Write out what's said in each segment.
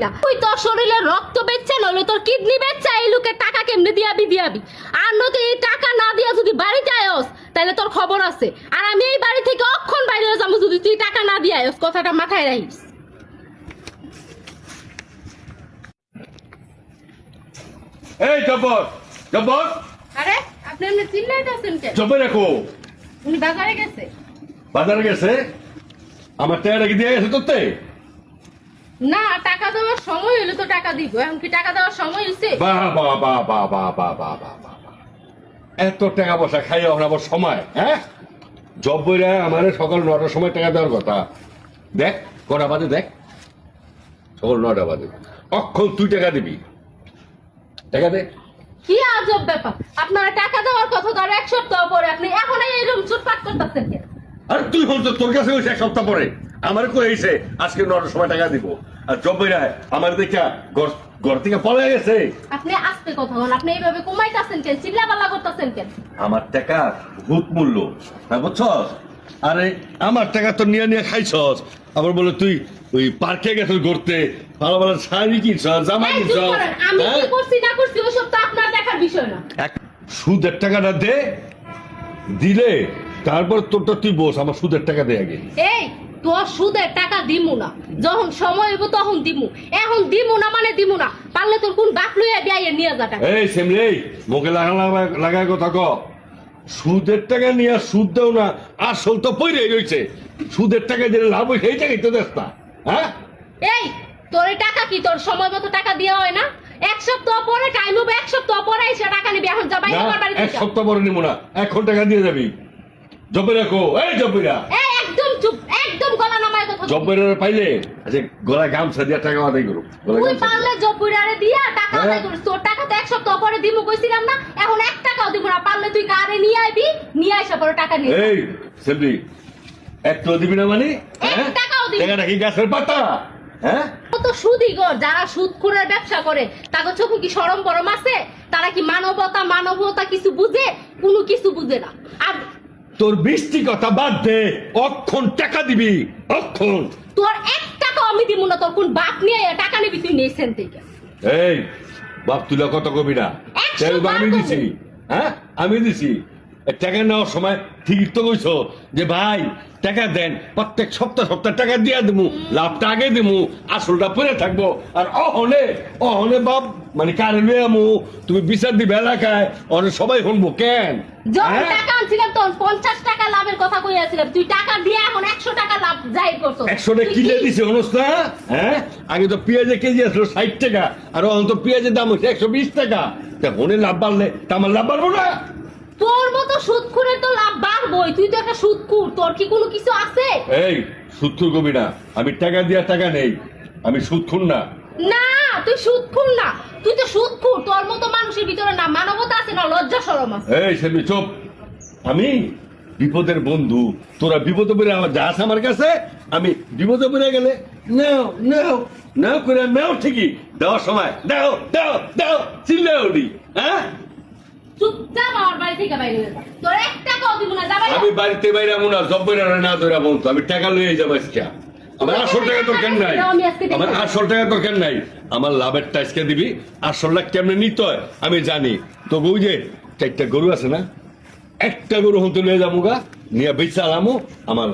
না। তুই তোর শরীরে রক্ত বেচছে নইলে তোর কিডনি বেচছে, এই লোকের টাকা কেমনে দিয়াবি। আর নয়তো এই টাকা না দিয়া যদি বাড়িতে আয়স তাহলে তোর খবর আছে। আর আমি এই বাড়ি থেকে অক্ষণ বাইরে যাবো যদি তুই টাকা না দিয়ে আয়স, কথাটা মাথায় রাখিস। এই জব্বর জব্বর, আরে আপনি এমনি চিল্লাইতেছেন কেন? জব্বর রাখো। উনি বাজারে গেছে। বাজারে গেছে? আমার টাকাটা কি দিয়ে গেছে তোরতে? না, টাকা দেওয়ার সময় হইলে তো টাকা দিব। এখন কি টাকা দেওয়ার সময় হইছে? বাহ বাহ বাহ বাহ বাহ বাহ বাহ বাহ বাহ বাহ। এত টাকা পয়সা খাইয়া এখন আবার সময়, হ্যাঁ? জব্বইরা আমার সকাল 9টার সময় টাকা দেওয়ার কথা। দেখ কটা বাজে, দেখ সকাল 9টা বাজে। অক্ষণ তুই টাকা দিবি, টাকা দে। কি আজব ব্যাপার, আপনারা টাকা দেওয়ার কথা তো আর এক সপ্তাহ পরে, আপনি এখন এইরকম চুটপাট করতেছেন কেন? আর তুই হল তোর কাছে হয়েছে এক সপ্তাহ পরে, আমার করে এসে আজকে 9টার সময় টাকা দিব। আর জব্বইরা আমার দেখা ঘর থেকে পলে গেছে। আপনি আস্তে কথা বলেন, আপনি এইভাবে কমাইতেছেন কেন, চিল্লাপাল্লা করতেছেন কেন? আমার টাকা ভূত মূল্য, হ্যাঁ বুঝছস? আরে আমার টাকা তো নিয়ে খাইছস, আবার বলে তুই ওই পার্কে গেছিস ঘুরতে, ভালো ভালো শাড়ি কিনছস, জামা এই চুপ কিনছস। করেন, আমি কি করছি না করছি ওসব তো আপনার দেখার বিষয় না। সুদের টাকাটা দে, দিলে তারপর তোরটা তুই বস, আমার সুদের টাকা দে আগে। এই তোর সুদের টাকা দিমু না, যখন সময় হইব তখন দিমু, এখন দিমু না মানে দিমু না। পারলে তোর কোন বাপ লইয়া বিয়ে নিয়ে যা টাকা। এই সেমরে মুখে লাগায় কথা ক। সুদের টাকা নিয়ে সুদ দেও না, আসল তো পইরে রইছে। সুদের টাকা দিলে লাভ হয় সেই টাকাই তো দেস না, হ্যাঁ? এই তোর এই টাকা কি তোর সময় মতো টাকা দেওয়া হয় না? এক সপ্তাহ পরে টাইম হবে, এক সপ্তাহ পরে এসে টাকা নিবি। এখন যাবাই আমার বাড়ি এক থেকে। সপ্তাহ পরে নিবো না, এখন টাকা দিয়ে যাবি। জব্বই রাখো, এই জব্বইরা। এই একদম চুপ, একদম গলা নামায় কথা বলবি। জব্বইরা পাইলে আচ্ছা গলায় গামছা দিয়া টাকা আদায় করো। তুই পারলে জব্বুরারে দিয়া টাকা আদায় করিস। তোর টাকা তো এক সপ্তাহ পরে দিমু কইছিলাম না, এখন 1 টাকাও দিব না। পারলে তুই কারে নিয়ে আইবি, নিয়ে আইসা পরে টাকা নিয়ে এই সেমরি একটু দিবি না মানে? এক টাকাও দিবি না। টাকাটা কি গাছের পাতা, হ্যাঁ? কত সুদিগর যারা সুদখোরের ব্যবসা করে, তাদের চোখে কি শরম বরম আছে? তারা কি মানবতা কিছু বুঝে? কোনো কিছু বুঝে না। আর তোর বৃষ্টি কথা বাদ দে, অক্ষণ টাকা দিবি, অক্ষণ। তোর 1 টাকাও আমি দিব না। তোর কোন বাপ নিয়ে টাকা নিবি তুই নেছেন থেকে? এই বাপ তুলা কত কবি না, 100 বার আমি কবি। দিছি, হ্যাঁ আমি দিছি। এই টাকা নেওয়ার সময় ঠিকই তো কইছ যে ভাই টাকা দেন, প্রত্যেক সপ্তাহ টাকা দিয়া দিমু, লাভটা আগে দিমু, আসলটা পরে থাকবো। আর অহনে বাপ মানে কারে লয়ে আমু, তুমি বিচার দিবে এলাকায়, অনেক সবাই শুনবো কেন? যখন হ্যাঁ? টাকা আনছিলাম তখন 50 টাকা লাভের কথা কইয়াছিলাম। তুই টাকা দিয়ে এখন 100 টাকা লাভ জাহির করছ। 100 কিনে দিছে অনুস না, হ্যাঁ? আগে তো পেঁয়াজের কেজি আসলো 60 টাকা, আর এখন তো পেঁয়াজের দাম হচ্ছে 120 টাকা। তা হনে লাভ বাড়লে তা আমার লাভ বাড়বো না? তোর মতো সুদখোরের তো লাভ বাড়বই। তুই তো একটা সুদখোর, তোর কি কোনো কিছু আছে? এই সুদখুর কবি না, আমি টাকা দিয়া টাকা নেই, আমি সুদখুর না। না তুই সুদখোর না, তুই তো সুদখোর। তোর মতো মানুষের ভিতরে না মানবতা আছে, না লজ্জা শরম আছে। এই সেমি চুপ, আমি বিপদের বন্ধু, তোরা বিপদে পড়ে আমার যাস আমার কাছে, আমি বিপদে পড়ে গেলে নাও নাও নাও করে নাও, ঠিকই দেওয়ার সময় দাও দাও দাও চিল্লে উঠি, হ্যাঁ? চুপচাপ আমার বাড়ি থেকে বাইরে হয়ে যা। তোর 1 টাকাও দিব না, যাবাই না। আমি বাড়িতে বাইরে আমু না, জব্বইরা না ধরে বলতো আমি টাকা লইয়ে যাবো আজকে। আমার আসল টাকা দরকার নাই, আমার আসল টাকা দরকার নাই, আমার লাভের টাইসকে দিবি। আসলটা কেমনে নিতে হয় আমি জানি। তো বউ যে 4টা গরু আছে না, একটা গরু হতে লয়ে যাবো গা, নিয়ে বেচা আলামো, আমার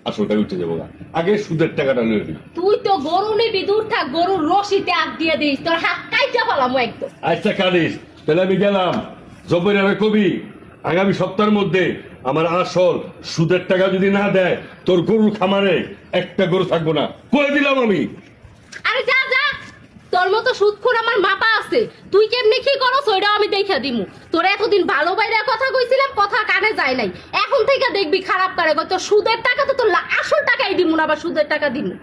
আসল টাকা উঠে যাবো গা। আগে সুদের টাকাটা লয়ে দিবি। তুই তো গরু নিবি, দূর থাক। গরুর রশিতে হাত দিয়ে দিস, তোর হাত কাইটা ফেলামো একদম। আচ্ছা কাঁদিস, তাহলে আমি গেলাম। জব্বইরা কবি আগামী সপ্তাহের মধ্যে আমার আসল সুদের টাকা যদি না দেয়, তোর গরুর খামারে একটা গরু থাকবো না, কয়ে দিলাম আমি। আরে যা যা, তোর মতো সুদখোর আমার মাপা আছে। তুই কেমনে কি করছ ওইটাও আমি দেখা দিমু। তোর এতদিন ভালো বাইরে কথা কইছিলাম, কথা কানে যায় নাই। এখন থেকে দেখবি খারাপ করে। তোর সুদের টাকা তো তোর আসল টাকাই দিমু না, আবার সুদের টাকা দিমু।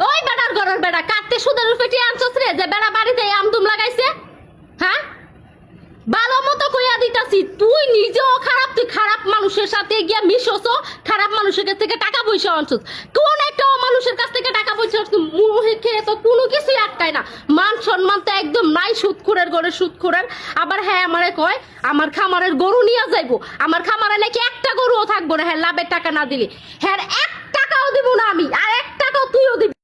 ওই বেড়ার ঘরের বেড়া কাটতে সুদের উপরে আনছস রে, যে বেড়া বাড়িতে আমদুম লাগাইছে, হ্যাঁ? ভালো মতো কইয়া দিতাছি, তুই নিজেও খারাপ। তুই খারাপ মানুষের সাথে গিয়া মিশছ, খারাপ মানুষের কাছ থেকে টাকা পয়সা আনছস। কোন একটা মানুষের কাছ থেকে টাকা পয়সা মুখে খেয়ে তো কোনো কিছুই আটকায় না। মান সম্মান তো একদম নাই। সুদখোরের ঘরে সুদখোরের। আবার হ্যাঁ আমারে কয় আমার খামারের গরু নিয়ে যাইবো। আমার খামারে নাকি একটা গরুও থাকবো না, হ্যাঁ লাভের টাকা না দিলে। হ্যাঁ 1 টাকাও দিব না আমি, আর 1 টাকাও তুইও দিবি।